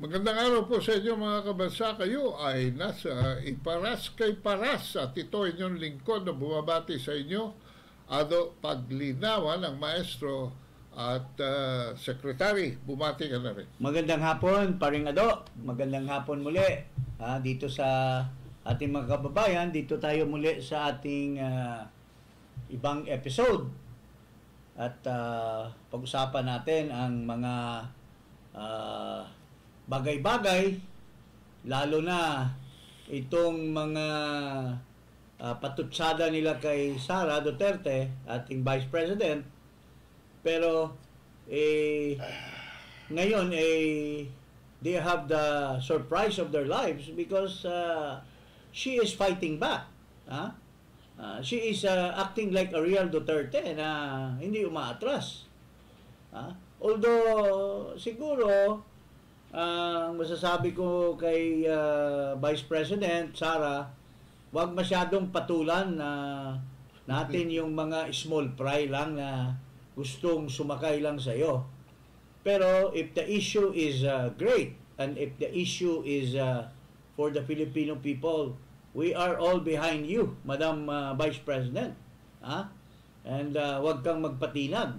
Magandang araw po sa inyo mga kabansa. Kayo ay nasa Iparas kay Paras at ito inyong lingkod na bumabati sa inyo. Ado Paglinawan ng maestro at sekretary. Bumati ka na rin. Magandang hapon, Paring Ado. Magandang hapon muli dito sa ating mga kababayan. Dito tayo muli sa ating ibang episode. At pag-usapan natin ang mga bagay-bagay, lalo na itong mga patutsada nila kay Sara Duterte, ating Vice President. Pero ngayon they have the surprise of their lives because she is fighting back. She is acting like a real Duterte na hindi umaatras. Although siguro ang masasabi ko kay Vice President Sara, wag masyadong patulan natin yung mga small fry lang na gustong sumakay lang sa iyo. Pero if the issue is great and if the issue is for the Filipino people, we are all behind you, Madam Vice President. And wag kang magpatinag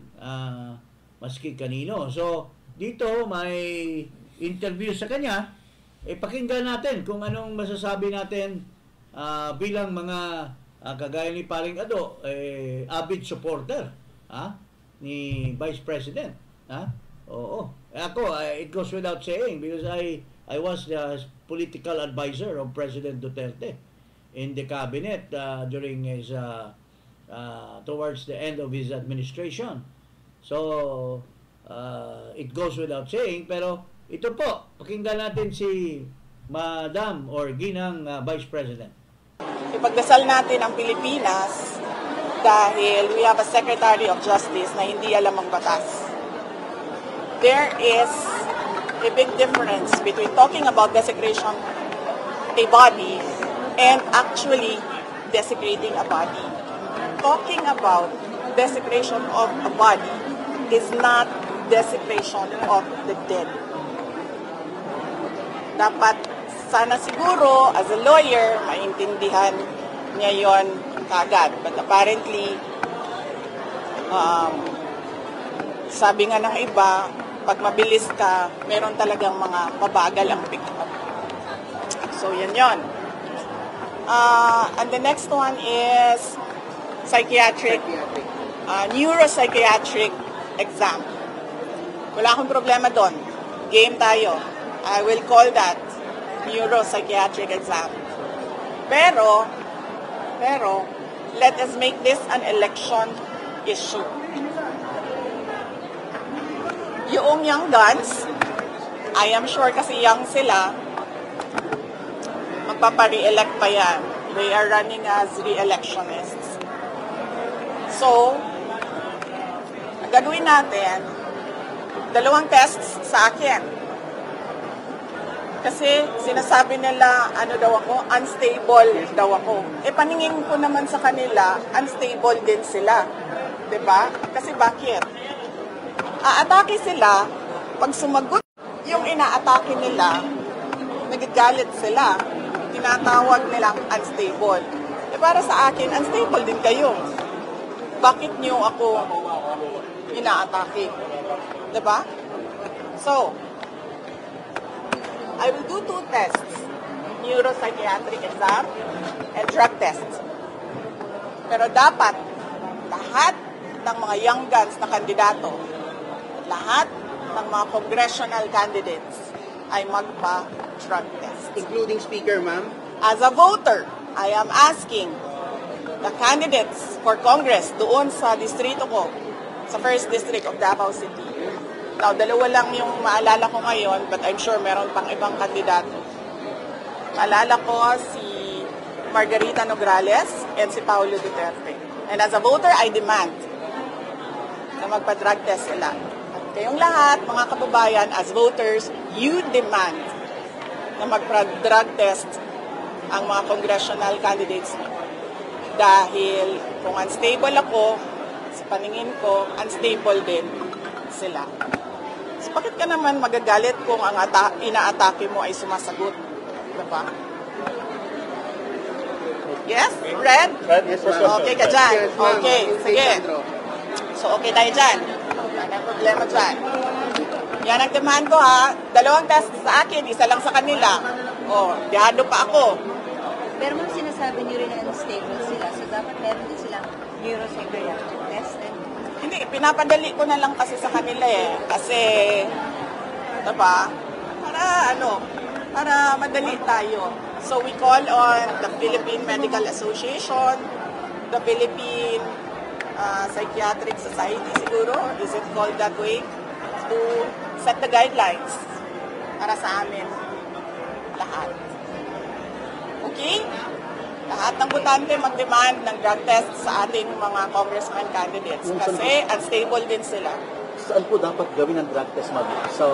maski kanino. So dito may interview sa kanya, pakinggan natin kung anong masasabi natin bilang mga kagaya ni Paring Ado, avid supporter ni Vice President. Oo. Ako, it goes without saying because I was the political advisor of President Duterte in the cabinet during his towards the end of his administration. So it goes without saying, pero ito po, pakinggan natin si Madam or Ginang Vice President. Ipagdasal natin ang Pilipinas dahil we have a Secretary of Justice na hindi alam ang batas. There is a big difference between talking about desecration a body and actually desecrating a body. Talking about desecration of a body is not desecration of the dead. Dapat sana siguro as a lawyer maintindihan niya yon kagad, but apparently sabi nga ng iba, pag mabilis ka meron talagang mga mabagal ang pick up. So yan yon. And the next one is neuropsychiatric exam. Wala akong problema doon. Game tayo. I will call that neuropsychiatric exam. Pero, let us make this an election issue. Yung young guns, I am sure kasi young sila, magpapa-re-elect pa yan. They are running as re-electionists. So, ang gagawin natin, 2 tests sa akin. Kasi sinasabi nila, unstable daw ako. Paningin ko naman sa kanila, unstable din sila. 'Di ba? Kasi bakit? Aatake sila, pag sumagot yung inaatake nila, nagagalit sila. Tinatawag nilang unstable. Para sa akin, unstable din kayo. Bakit niyo ako inaatake? 'Di ba? So, I will do 2 tests, neuropsychiatric exam and drug tests. Pero dapat, lahat ng mga young guns na kandidato, lahat ng mga congressional candidates ay magpa-drug test. Including speaker, ma'am? As a voter, I am asking the candidates for Congress doon sa distrito ko, sa 1st District of Davao City. Now, 2 lang yung maalala ko ngayon, but I'm sure meron pang ibang kandidato. Maalala ko si Margarita Nograles and si Paulo Duterte. And as a voter, I demand na magpa-drug test sila. At kayong lahat, mga kababayan, as voters, you demand na magpa-drug test ang mga congressional candidates na. Dahil kung unstable ako, sa paningin ko, unstable din sila. bakit ka naman magagalit kung ang inaatake mo ay sumasagot? Diba? Yes? Red? Yes, ma'am. Okay ka dyan. Okay, sige. So, okay tayo dyan. Wala nang problema dyan. Yan ang demand ko, ha. 2 test sa akin, 1 lang sa kanila. Dihado pa ako. Pero ma'am, sinasabi niyo rin na unstable sila, so dapat meron din silang neuropsychiatric test. Hindi, pinapadali ko na lang kasi sa kanila eh. Kasi, diba, para madali tayo. So we call on the Philippine Medical Association, the Philippine Psychiatric Society siguro, is it called that way, to set the guidelines para sa amin lahat. Okay? Lahat ng butante mag-demand ng drug test sa ating mga congressman candidates kasi unstable din sila. Saan po dapat gawin ang drug test, ma'am? Sa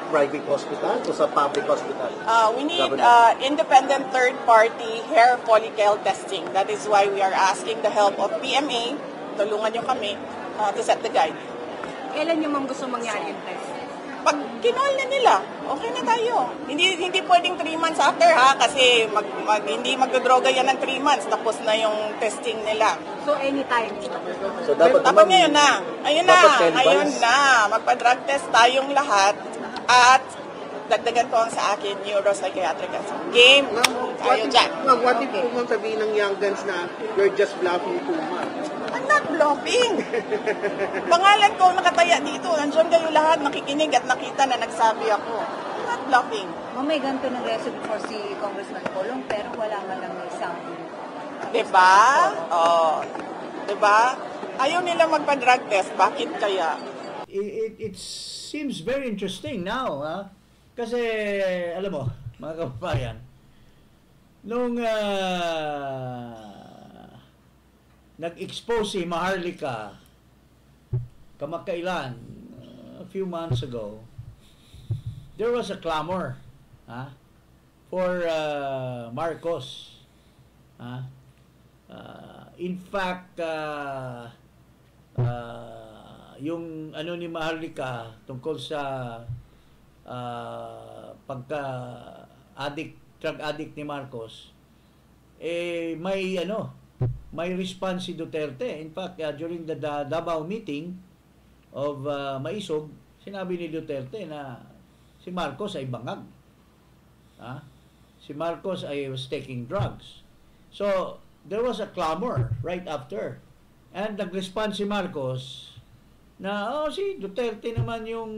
private hospital o sa public hospital? We need independent third-party hair follicle testing. That is why we are asking the help of PMA, tulungan nyo kami, to set the guide. Kailan nyo ma'am gusto mangyari yung test? Pag kinol na nila, okay na tayo. Hindi pwedeng 3 months after, ha, kasi hindi magdodroga yan ng 3 months, tapos na yung testing nila. So anytime? So dapat ngayon na. Ayun na. Magpa-drug test tayong lahat at dagdagan ko ang sa akin neuropsychiatric game. Tayo dyan. Ma'am, what if po ma'am sabihin ng young guns na you're just bluffing too much? I'm not bluffing. Pangalan ko nakataya dito. Nandiyan kayo lahat nakikinig at nakita na nagsabi ako. I'm not bluffing. Ma'am, may ganito ng resume for si Congressman Colong pero wala man lang may sample. Diba? Diba? Ayaw nila magpa-drug test. Bakit kaya? It seems very interesting now, ha? Kasi, alam mo, mga kababayan, nung nag-expose si Maharlika kamakailan, a few months ago, there was a clamor for Marcos. In fact, yung ano ni Maharlika tungkol sa drug addict ni Marcos, may response si Duterte. In fact, during the Davao meeting of Maisog, sinabi ni Duterte na si Marcos ay bangag. Si Marcos was taking drugs. So, there was a clamor right after. And nag-respond si Marcos na si Duterte naman yung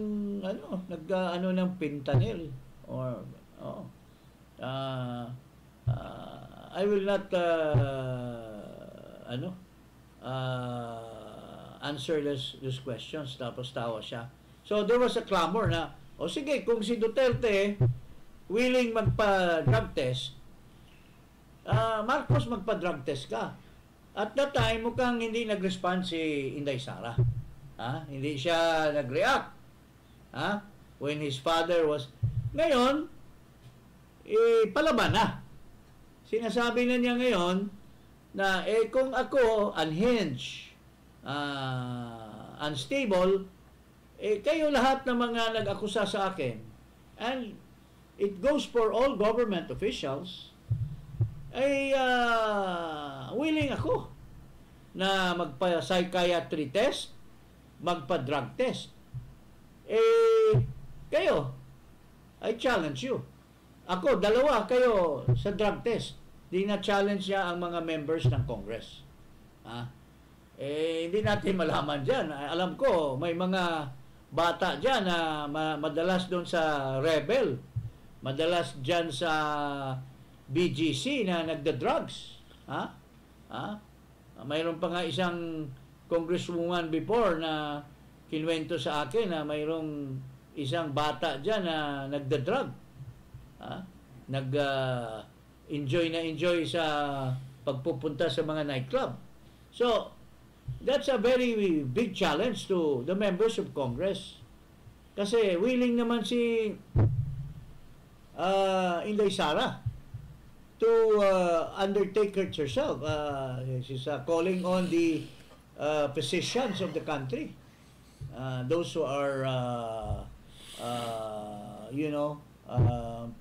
nag-ano ng fentanyl or I will not answer those questions. Tapos tawa siya. So there was a clamor na sige, kung si Duterte willing magpa-drug test, Marcos magpa-drug test ka. At that time mukhang hindi nag-respond si Inday Sara. Hindi siya nag-react. When his father was... Ngayon, palaban na. Sinasabi na niya ngayon na kung ako unhinged, unstable, kayo lahat ng mga nag-akusa sa akin, and it goes for all government officials, willing ako na magpa-psychiatry test, magpa-drug test. Kayo, I challenge you. Ako, 2 kayo sa drug test. Di na-challenge niya ang mga members ng Congress. Hindi natin malaman dyan. Alam ko, may mga bata dyan na madalas doon sa Rebel, madalas dyan sa BGC na nagda-drugs. Mayroon pa nga isang congresswoman before na kinwento sa akin na mayroong isang bata dyan na nagda-drug. Enjoy sa pagpupunta sa mga nightclub. So, that's a very big challenge to the members of Congress. Kasi willing naman si Inday Sara to undertake it herself. She's calling on the physicians of the country, those who are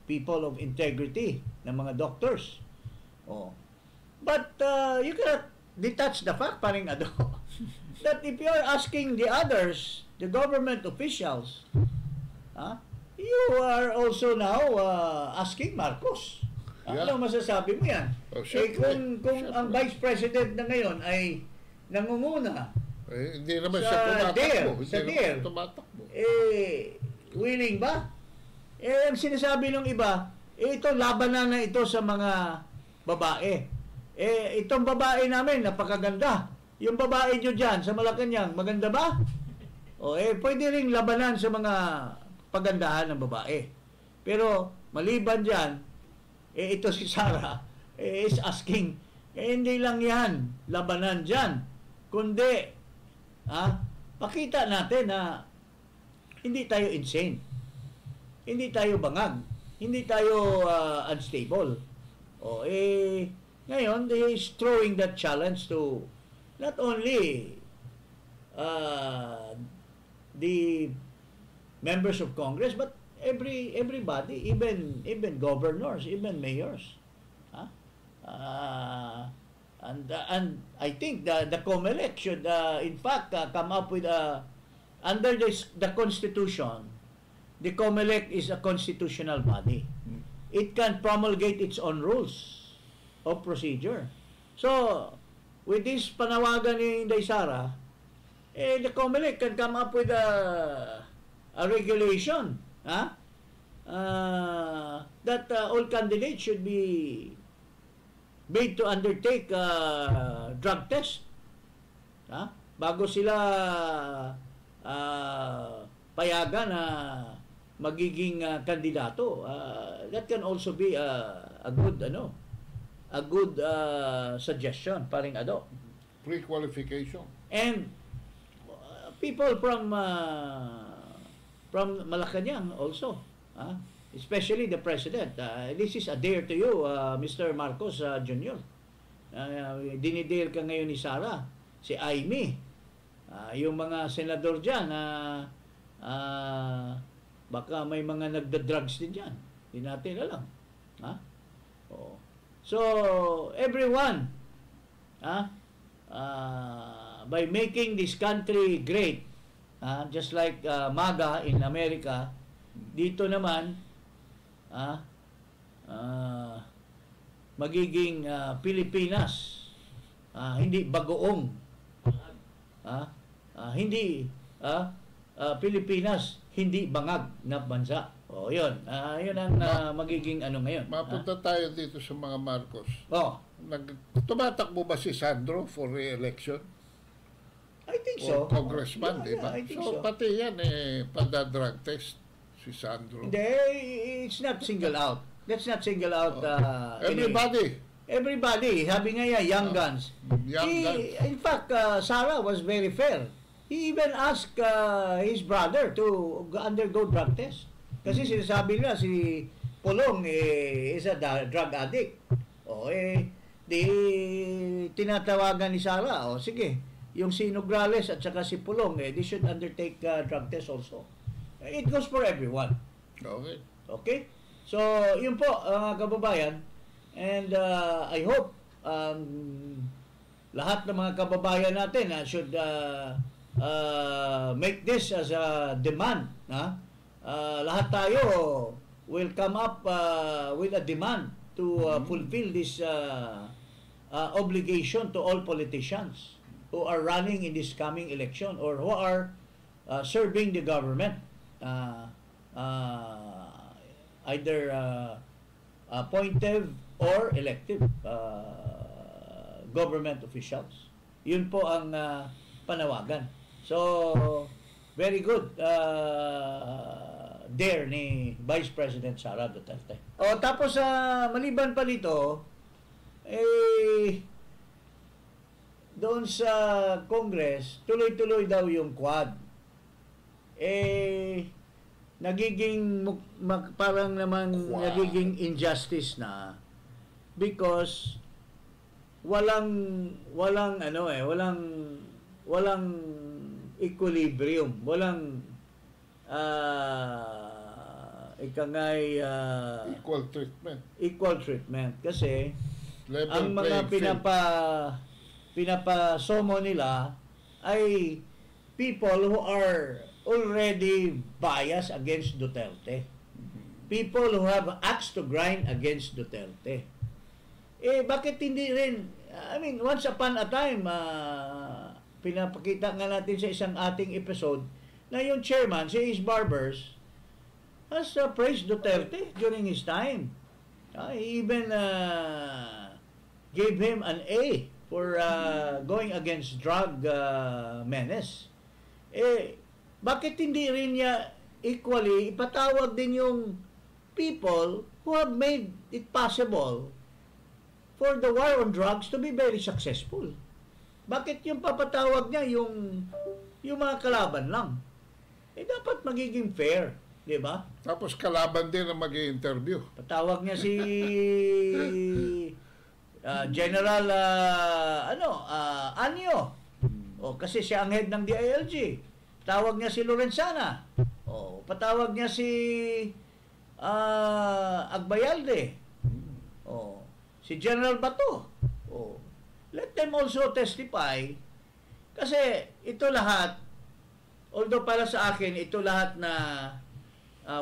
people of integrity ng mga doctors. Oh. But you cannot detach the fact, paring Ado, that if you are asking the others, the government officials, you are also now asking Marcos. Yeah. Ano masasabi mo yan? Kung ang Vice President na ngayon ay nangunguna hindi naman sa siya tumatakbo. sa DIR, willing ba? Ang sinasabi ng iba, ito labanan na ito sa mga babae. Itong babae namin, napakaganda. Yung babae nyo dyan sa Malacanang, maganda ba? Pwede ring labanan sa mga pagandahan ng babae. Pero, maliban dyan, ito si Sara is asking, hindi lang yan, labanan dyan. Kundi, pakita natin na hindi tayo insane. Hindi tayo bangag. Hindi tayo unstable. Ngayon, he is throwing that challenge to not only the members of Congress, but everybody, even governors, even mayors. And I think the COMELEC should, in fact, come up with under the Constitution. The COMELEC is a constitutional body. It can promulgate its own rules of procedure. So, with this panawagan ni Inday Sara, the COMELEC can come up with a regulation that all candidates should be made to undertake drug test bago sila payagan na magiging kandidato. That can also be a good suggestion, paring Ado. Pre-qualification. And people from Malacanang also, especially the President. This is a dare to you, Mr. Marcos Jr. Dinidare ka ngayon ni Sara, si Amy, yung mga senador dyan, baka may mga nagda-drugs din dyan. Hindi natin alam. So, everyone, by making this country great, just like MAGA in America, dito naman, magiging Pilipinas, hindi bagoong, hindi Pilipinas, hindi bangag na bansa. Yun. Yun ang magiging ngayon. Mapunta tayo dito sa mga Marcos. Tumatakbo ba si Sandro for re-election? I think so. Congressman, di ba? I think So, pati yan pada-drug test si Sandro. Hindi, it's not single out. Let's not single out everybody. Sabi nga yan, young guns. In fact, Sara was very fair. He even asked his brother to undergo drug test. Kasi sinasabi nila si Pulong is a drug addict. Tinatawagan ni Sara, sige, yung si Nograles at saka si Pulong, they should undertake drug test also. It goes for everyone. Okay? So, yun po, kababayan. And I hope lahat ng mga kababayan natin should make this as a demand. Lahat tayo will come up with a demand to fulfill this obligation to all politicians who are running in this coming election or who are serving the government, either appointive or elective government officials. Yun po ang panawagan. So, very good dare ni Vice President Sara Duterte. Tapos maliban pa dito, doon sa Congress, tuloy-tuloy daw yung Quad. Nagiging parang naman nagiging injustice na because walang equilibrium, walang equal treatment. Kasi Level ang mga playing field. pinapasomo nila ay people who are already biased against Duterte. People who have axe to grind against Duterte. Bakit hindi rin, once upon a time, pinapakita nga natin sa isang ating episode na yung chairman, si Ace Barbers, has praised Duterte during his time. He even gave him an A for going against drug menace. Bakit hindi rin niya equally ipatawag din yung people who have made it possible for the war on drugs to be very successful? Bakit yung papatawag niya yung mga kalaban lang? Dapat magiging fair, di ba? Tapos kalaban din ang mag-i-interview. Patawag niya si General Anyo. Kasi siya ang head ng DILG. Patawag niya si Lorenzana. Patawag niya si Agbayalde. Si General Bato. Let them also testify. Kasi ito lahat, although para sa akin, ito lahat na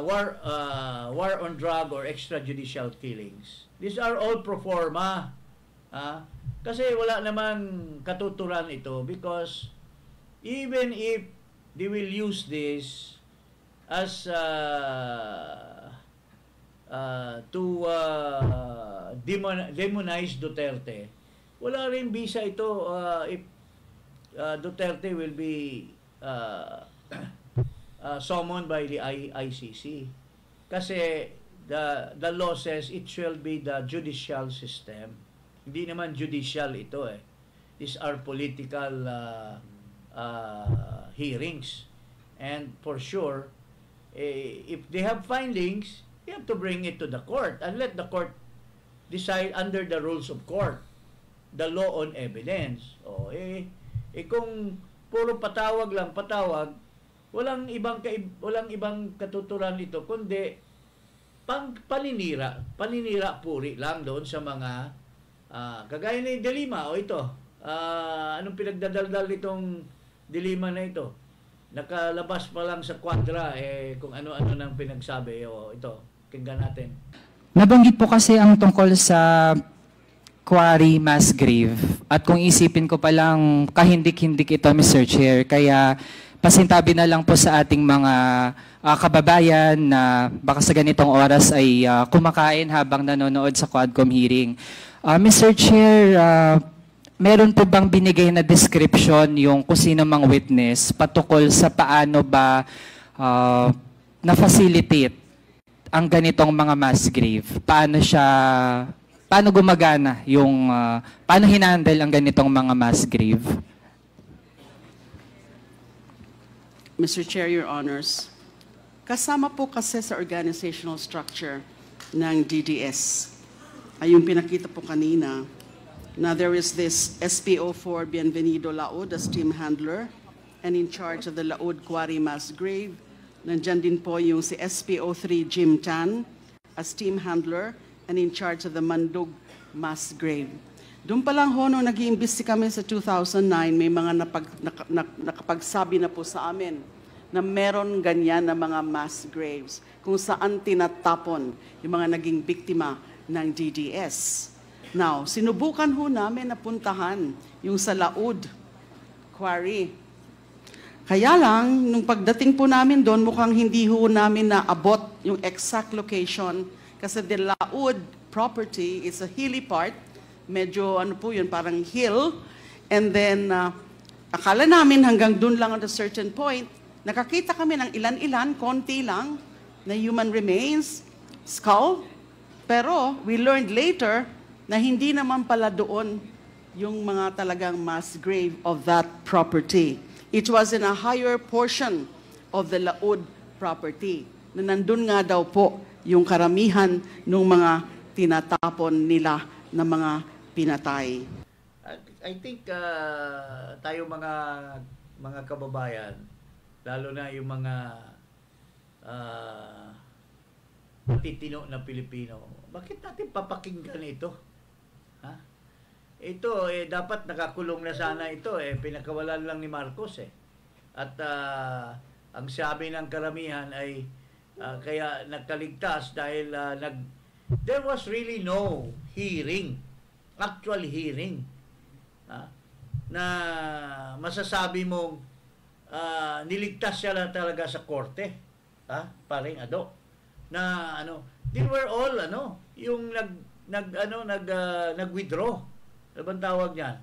war on drug or extrajudicial killings, these are all pro forma. Kasi wala naman katuturan ito because even if they will use this as to demonize Duterte, wala rin bisa ito if Duterte will be summoned by the ICC. Kasi the law says it shall be the judicial system. Hindi naman judicial ito These are political hearings. And for sure, if they have findings, you have to bring it to the court and let the court decide under the rules of court, the law on evidence. Kung puro patawag, walang ibang katuturan ito kundi paninira puri lang doon sa mga kagaya ni De Lima anong pinagdadaldal nitong De Lima na ito, nakalabas pa lang sa Quadra kung ano-ano nang pinagsabi. Ito, kinggan natin. Nabanggit po kasi ang tungkol sa Quarry mass grave at kung isipin ko palang kahindik-hindik ito, Mr. Chair, kaya pasintabi na lang po sa ating mga kababayan na baka sa ganitong oras ay kumakain habang nanonood sa Quadcom hearing. Mr. Chair, meron po bang binigay na description yung kung sino mang witness patukol sa paano ba na-facilitate ang ganitong mga mass grave? Paano gumagana yung, paano hinandle ang ganitong mga mass grave? Mr. Chair, Your Honors, kasama po kasi sa organizational structure ng DDS ay yung pinakita po kanina na there is this SPO4 Bienvenido Laod as team handler and in charge of the Laod Quarry Mass Grave. Nandyan din po yung si SPO3 Jim Tan as team handler and in charge of the Mandog Mass Grave. Doon pa lang ho, nung nag-iimbesti kami sa 2009, may mga nakapagsabi na po sa amin na meron ganyan na mga mass graves kung saan tinatapon yung mga naging biktima ng DDS. Now, sinubukan ho namin na puntahan yung sa Laod Quarry. Kaya lang, nung pagdating po namin doon, mukhang hindi ho namin naabot yung exact location kasi the Laod property is a hilly part. Medyo ano po yun, parang hill. And then, akala namin hanggang dun lang at a certain point, nakakita kami ng ilan-ilan, konti lang, na human remains, skull. Pero, we learned later na hindi naman pala doon yung mga talagang mass grave of that property. It was in a higher portion of the Laod property, na nandun nga daw po yung karamihan ng mga tinatapon nila na mga pinatay. I think tayo mga kababayan, lalo na yung mga matitino na Pilipino. Bakit natin papakinggan ito? Ha? Ito, dapat nakakulong na sana ito. Pinakawalan lang ni Marcos. At ang sabi ng karamihan ay kaya nagkaligtas dahil there was really no hearing, actual hearing, na masasabi mong niligtas siya na talaga sa korte. Paring Ado. Na they were all yung nag-withdraw. Ano bang tawag niyan?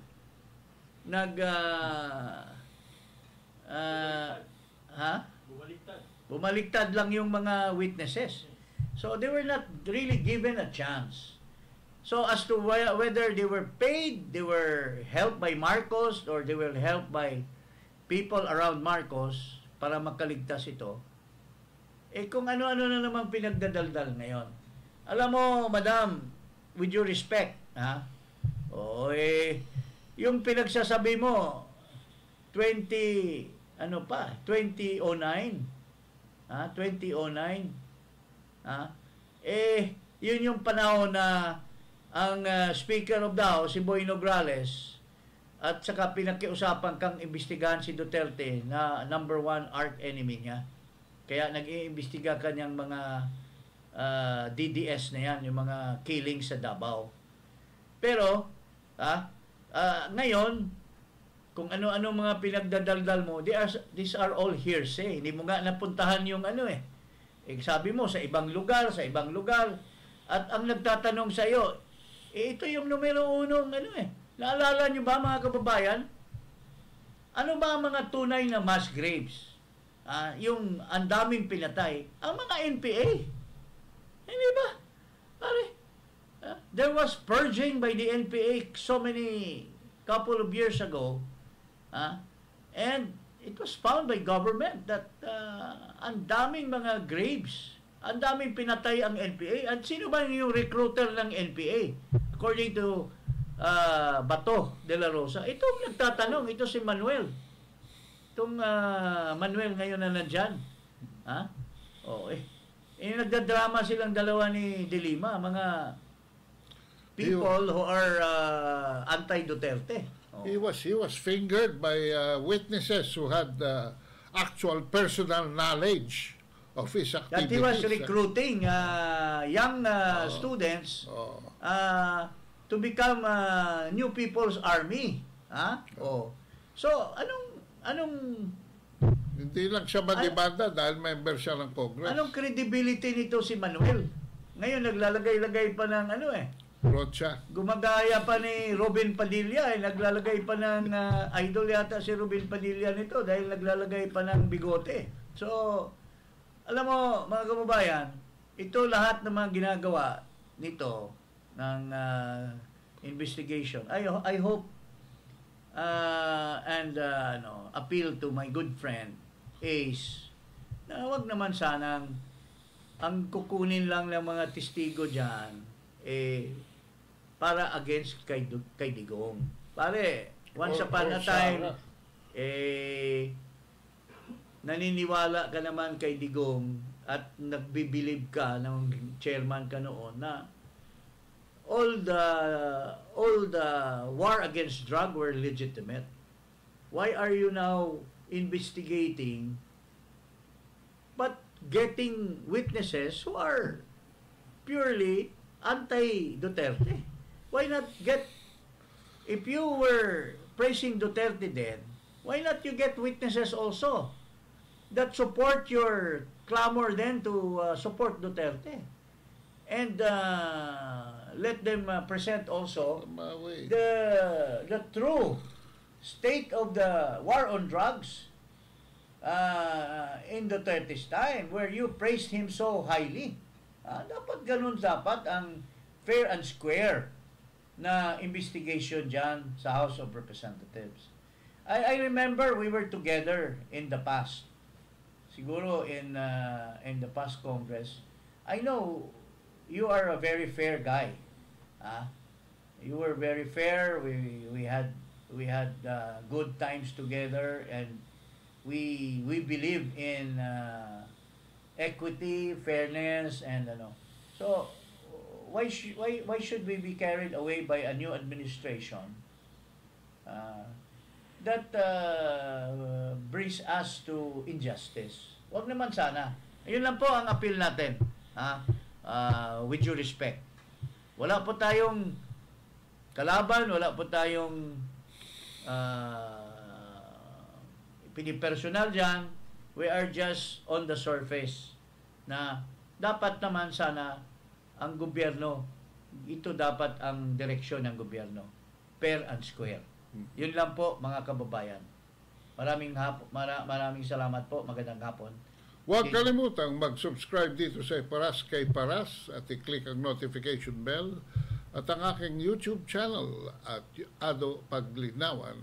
Bumaliktad lang yung mga witnesses. So they were not really given a chance. So as to whether they were paid, they were helped by Marcos, or they were helped by people around Marcos para makaligtas ito, kung ano-ano na naman pinagdadaldal ngayon. Alam mo, madam, with your respect, yung pinagsasabi mo, 2009, 2009, yun yung panahon na ang Speaker of the House, si Boy Nograles, at saka pinakiusapan kang imbestigahan si Duterte na number 1 arch enemy niya. Kaya nag-iimbestiga kanyang mga DDS na yan, yung mga killing sa Davao. Pero, ngayon, kung ano-ano mga pinagdadaldal mo, these are all hearsay. Hindi mo nga napuntahan yung sabi mo, sa ibang lugar. At ang nagtatanong sa iyo, ito yung numero 1, Naalala nyo ba, mga kababayan? Ano ba ang mga tunay na mass graves? Yung ang daming pinatay, ang mga NPA. Hindi ba? There was purging by the NPA couple of years ago, and it was found by government that ang daming mga graves, ang daming pinatay ang NPA. At sino ba yung recruiter ng NPA? According to Bato de la Rosa, ito nagtatanong, ito si Manuel. Itong Manuel ngayon na nandyan. Nagdadrama silang dalawa ni De Lima, mga people who are anti-Duterte. He was fingered by witnesses who had actual personal knowledge of his activities. That he was recruiting young students to become New People's Army. So, anong hindi lang siya madibanda dahil member siya ng Congress. Anong credibility nito si Manuel? Ngayon, naglalagay-lagay pa ng Rocha. Gumagaya pa ni Robin Padilla. Naglalagay pa ng idol yata si Robin Padilla nito dahil naglalagay pa ng bigote. So, alam mo, mga kababayan, ito lahat ng mga ginagawa nito ng investigation. I hope and appeal to my good friend Ace na wag naman sanang ang kukunin lang ng mga testigo dyan para against kay Digong. Pare, once upon a time naniniwala ka naman kay Digong at nagbibilib ka ng chairman ka noon na all the war against drug were legitimate. Why are you now investigating but getting witnesses who are purely anti-Duterte? Why not get, if you were praising Duterte then, why not you get witnesses also that support your clamor then to support Duterte? And let them present also the true state of the war on drugs in Duterte's time, where you praised him so highly. Dapat ganun dapat ang fair and square na investigation dyan sa House of Representatives. I remember we were together in the past. Siguro in the past Congress. I know you are a very fair guy. You were very fair. We had good times together, and we believe in equity, fairness, and ano. So, why should we be carried away by a new administration that brings us to injustice? Wag naman sana. Ayun lang po ang appeal natin. With due respect. Wala po tayong kalaban, wala po tayong pinipersonal dyan. We are just on the surface na dapat naman sana ang gobyerno, ito dapat ang direksyon ng gobyerno. Fair and square. Yun lang po mga kababayan. Maraming salamat po. Magandang hapon. Huwag kalimutang mag-subscribe dito sa Paras kay Paras at i-click ang notification bell at ang aking YouTube channel at Ado Paglinawan.